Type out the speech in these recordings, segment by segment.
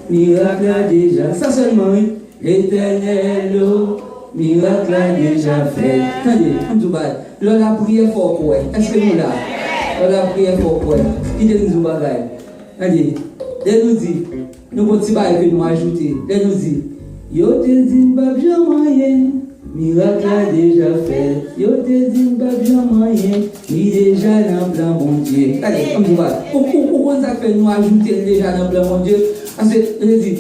miracle a déjà. Ça seulement, oui. L'éternel, miracle a déjà fait. Attendez, on dit, l'on a prié fort pour elle. Est-ce que nous là? On a prié fort pour elle. Qui dit nous bagaille? Attendez, elle nous dit, nous continuons à nous ajouter. Elle nous dit, yo te dit, bab jamais. Miracle a déjà fait, yo te dis pas jamais, il déjà dans le plan mon Dieu. Allez, comme tu vois, pourquoi ça fait nous ajouter déjà dans le plan mon Dieu? Parce que, je dis,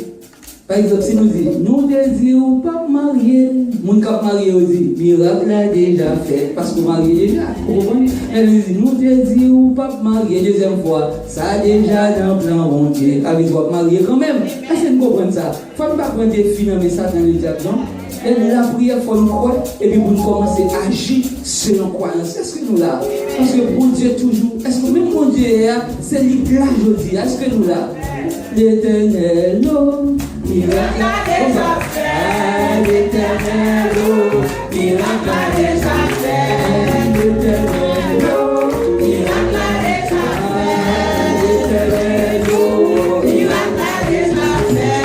par exemple, si nous disons, nous désirons pas marier, mon cap marié aussi, miracle a déjà fait, parce que marié déjà, vous comprenez? Elle dit, nous désirons pas marier, deuxième fois, ça déjà dans le plan mon Dieu, avec toi marier quand même. Est-ce que vous comprenez ça? Il ne faut pas prendre des filles dans ça dans le diable, non? Et la prière, il faut nous croire, et puis pour nous commencer à agir selon croyance. Est-ce que nous là? Parce que pour Dieu toujours, est-ce que même mon Dieu c'est l'idée aujourd'hui? Est-ce que nous là? L'éternel, non, miracle a déjà fait. L'éternel, non, miracle a déjà fait. L'éternel, non, miracle a déjà fait. L'éternel, non, miracle a déjà fait.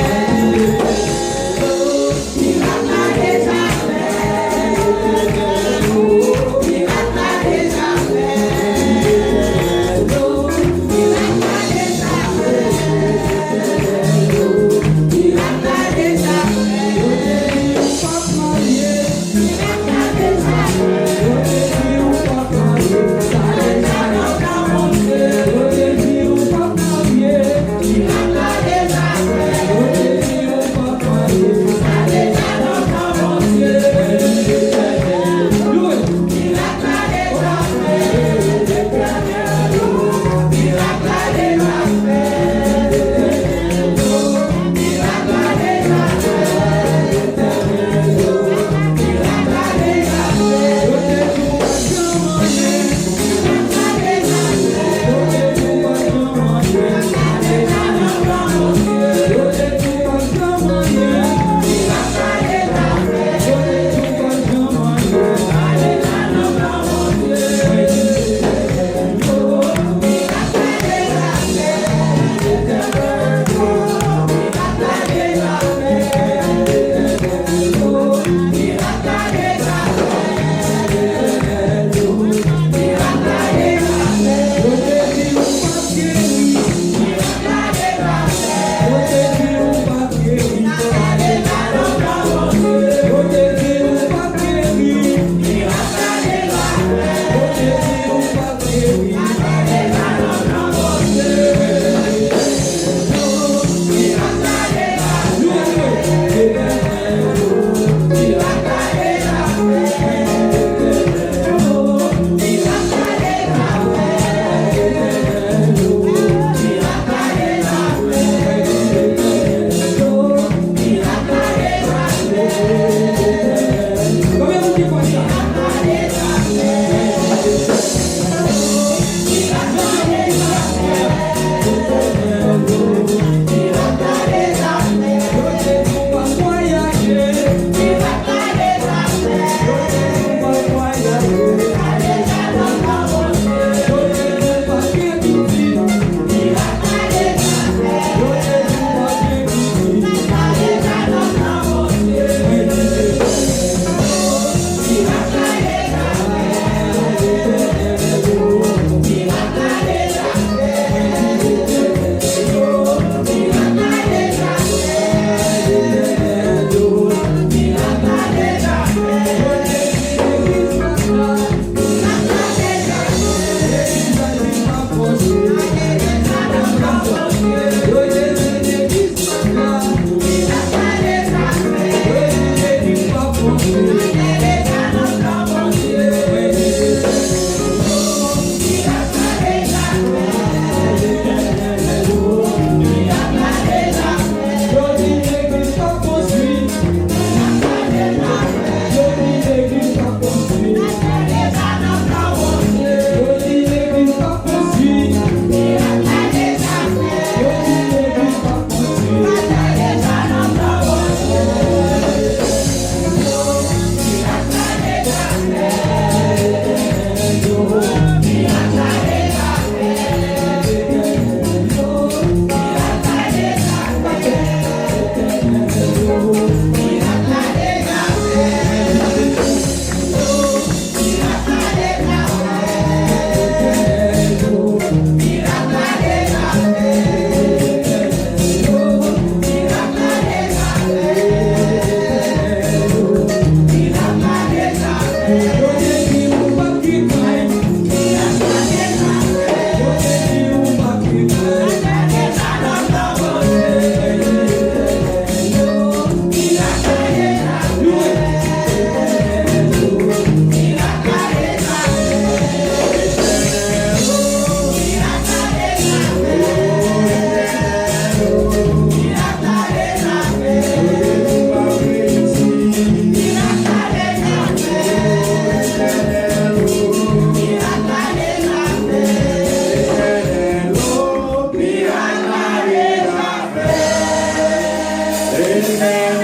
Amen.